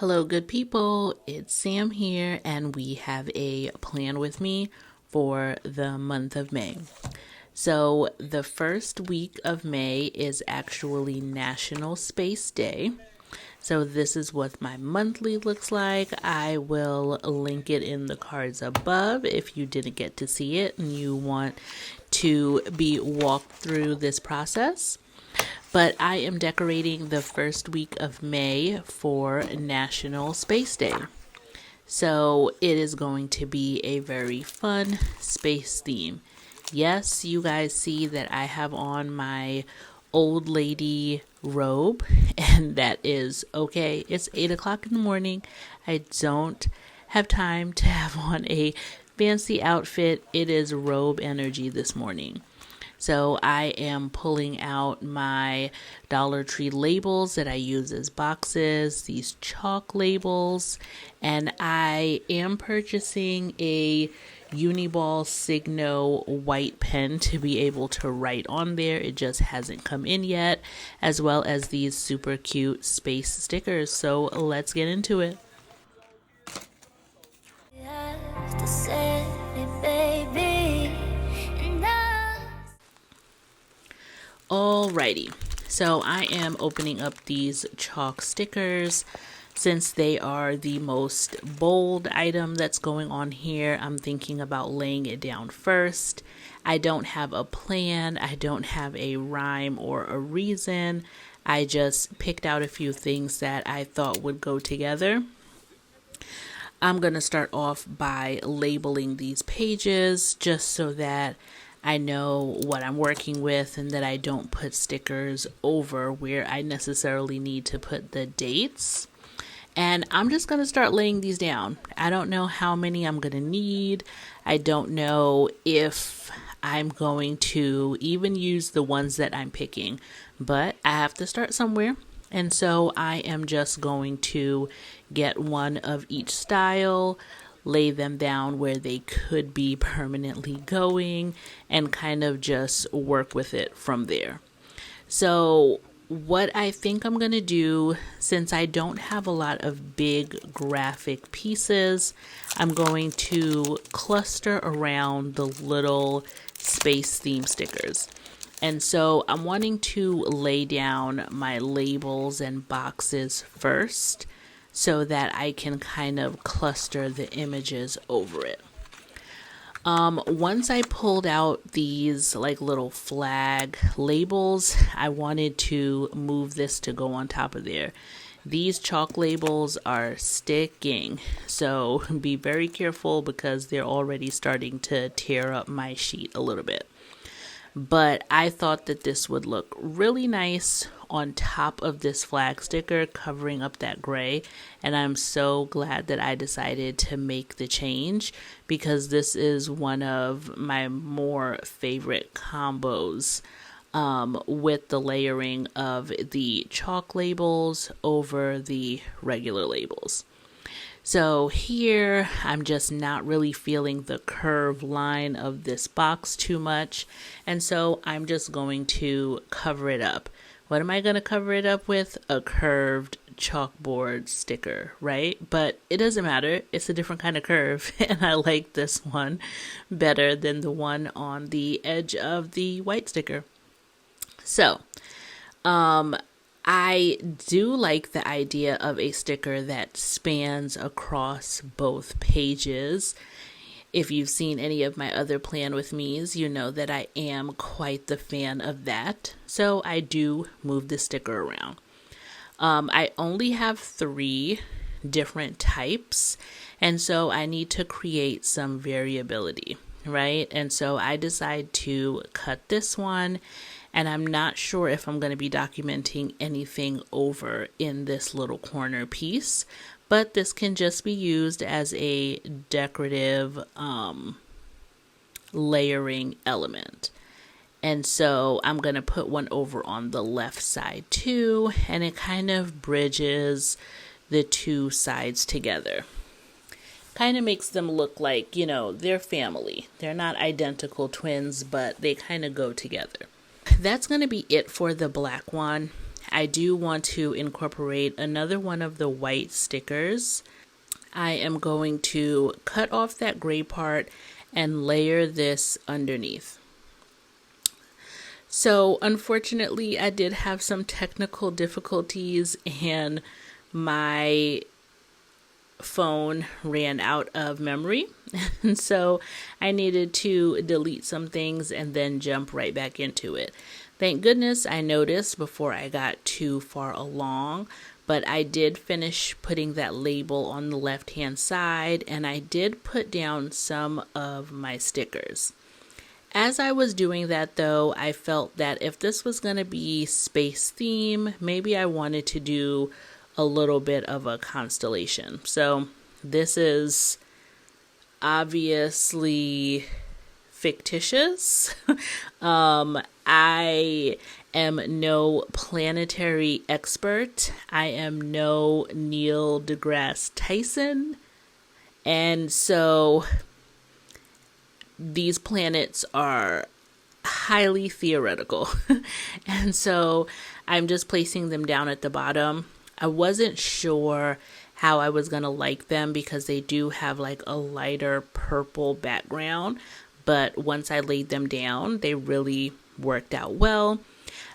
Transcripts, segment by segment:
Hello, good people. It's Sam here, and we have a plan with me for the month of May. So, the first week of May is actually National Space Day. So, this is what my monthly looks like. I will link it in the cards above if you didn't get to see it and you want to be walked through this process. But I am decorating the first week of May for National Space Day. So it is going to be a very fun space theme. Yes, you guys see that I have on my old lady robe, and that is okay. It's 8 o'clock in the morning. I don't have time to have on a fancy outfit. It is robe energy this morning. So I am pulling out my Dollar Tree labels that I use as boxes, these chalk labels, and I am purchasing a Uniball Signo white pen to be able to write on there. It just hasn't come in yet, as well as these super cute space stickers. So let's get into it. Alrighty, so I am opening up these chalk stickers. Since they are the most bold item that's going on here, I'm thinking about laying it down first. I don't have a plan, I don't have a rhyme or a reason. I just picked out a few things that I thought would go together. I'm going to start off by labeling these pages just so that I know what I'm working with and that I don't put stickers over where I necessarily need to put the dates. And I'm just going to start laying these down. I don't know how many I'm going to need. I don't know if I'm going to even use the ones that I'm picking, but I have to start somewhere. And so I am just going to get one of each style, lay them down where they could be permanently going, and kind of just work with it from there. So what I think I'm going to do, since I don't have a lot of big graphic pieces, I'm going to cluster around the little space theme stickers. And so I'm wanting to lay down my labels and boxes first, so that I can kind of cluster the images over it. Once I pulled out these like little flag labels, I wanted to move this to go on top of there. These chalk labels are sticking, so be very careful because they're already starting to tear up my sheet a little bit. But I thought that this would look really nice on top of this flag sticker covering up that gray, and I'm so glad that I decided to make the change because this is one of my more favorite combos with the layering of the chalk labels over the regular labels. So here, I'm just not really feeling the curved line of this box too much. And so I'm just going to cover it up. What am I going to cover it up with? A curved chalkboard sticker, right? But it doesn't matter. It's a different kind of curve. And I like this one better than the one on the edge of the white sticker. So, I do like the idea of a sticker that spans across both pages. If you've seen any of my other Plan With Me's, you know that I am quite the fan of that. So I do move the sticker around. I only have 3 different types, and so I need to create some variability, right? And so I decide to cut this one. And I'm not sure if I'm going to be documenting anything over in this little corner piece, but this can just be used as a decorative layering element. And so I'm going to put one over on the left side too, and it kind of bridges the two sides together. Kind of makes them look like, they're family. They're not identical twins, but they kind of go together. That's going to be it for the black one. I do want to incorporate another one of the white stickers. I am going to cut off that gray part and layer this underneath. So unfortunately, I did have some technical difficulties and my phone ran out of memory. And so I needed to delete some things and then jump right back into it. Thank goodness I noticed before I got too far along, but I did finish putting that label on the left-hand side, and I did put down some of my stickers. As I was doing that though, I felt that if this was going to be space theme, maybe I wanted to do a little bit of a constellation. So this is obviously fictitious. I am no planetary expert. I am no Neil deGrasse Tyson. And so these planets are highly theoretical. And so I'm just placing them down at the bottom. I wasn't sure how I was going to like them because they do have like a lighter purple background. But once I laid them down, they really worked out well.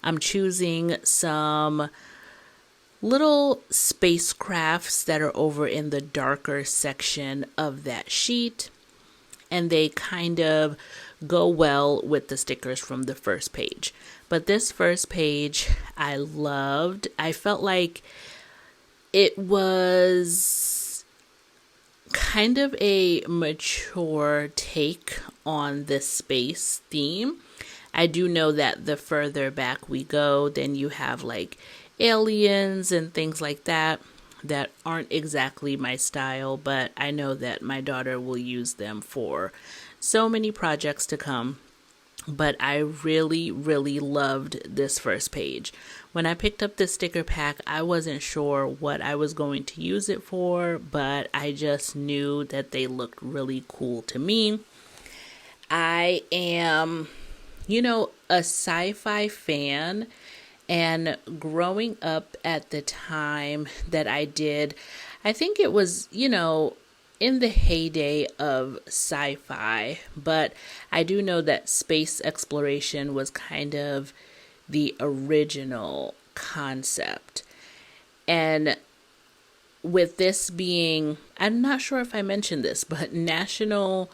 I'm choosing some little spacecrafts that are over in the darker section of that sheet. And they kind of go well with the stickers from the first page. But this first page I loved. I felt like it was kind of a mature take on the space theme. I do know that the further back we go, then you have like aliens and things like that aren't exactly my style, but I know that my daughter will use them for so many projects to come. But I really, really loved this first page. When I picked up this sticker pack, I wasn't sure what I was going to use it for, but I just knew that they looked really cool to me. I am, a sci-fi fan. And growing up at the time that I did, I think it was, in the heyday of sci-fi, but I do know that space exploration was kind of the original concept. And with this being, I'm not sure if I mentioned this, but National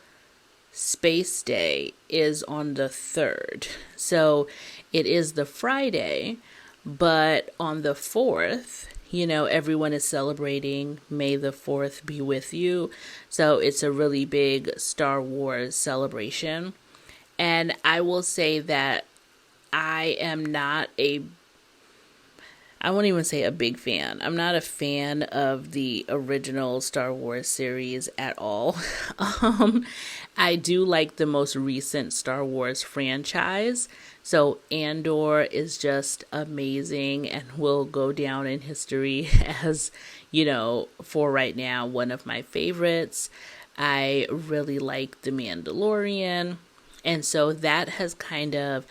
Space Day is on the 3rd. So it is the Friday, but on the 4th, everyone is celebrating May the 4th be with you. So it's a really big Star Wars celebration. And I will say that I am not I won't even say a big fan. I'm not a fan of the original Star Wars series at all. I do like the most recent Star Wars franchise. So Andor is just amazing and will go down in history as, for right now, one of my favorites. I really like The Mandalorian. And so that has kind of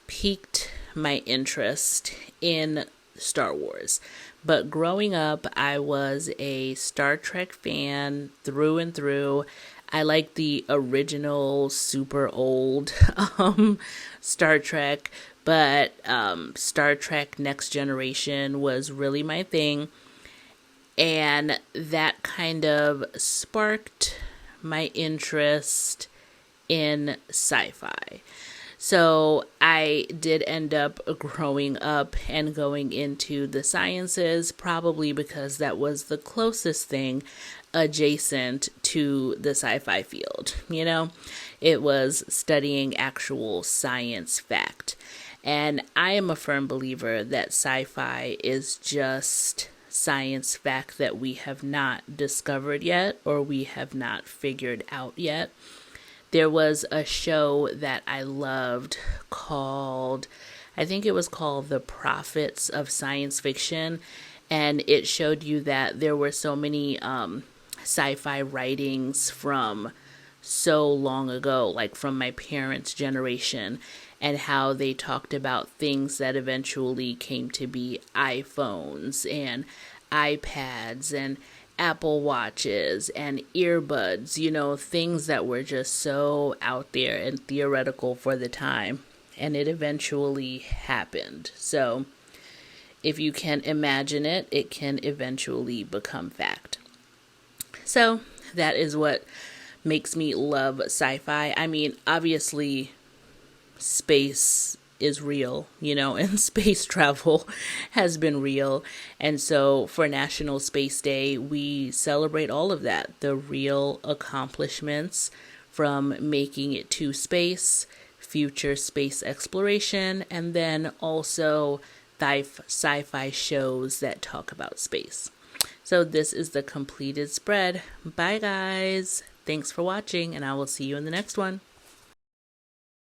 piqued my interest in Star Wars. But growing up, I was a Star Trek fan through and through. I like the original super old Star Trek, but Star Trek Next Generation was really my thing. And that kind of sparked my interest in sci-fi. So I did end up growing up and going into the sciences, probably because that was the closest thing adjacent to the sci-fi field. It was studying actual science fact. And I am a firm believer that sci-fi is just science fact that we have not discovered yet or we have not figured out yet. There was a show that I loved called, I think it was called The Prophets of Science Fiction. And it showed you that there were so many sci-fi writings from so long ago, like from my parents' generation. and how they talked about things that eventually came to be iPhones and iPads and Apple Watches and earbuds, things that were just so out there and theoretical for the time. And it eventually happened. So if you can imagine it, it can eventually become fact. So that is what makes me love sci-fi. I mean, obviously, space is real, and space travel has been real. And so for National Space Day, we celebrate all of that, the real accomplishments from making it to space, future space exploration, and then also sci-fi shows that talk about space. So this is the completed spread. Bye guys. Thanks for watching, and I will see you in the next one.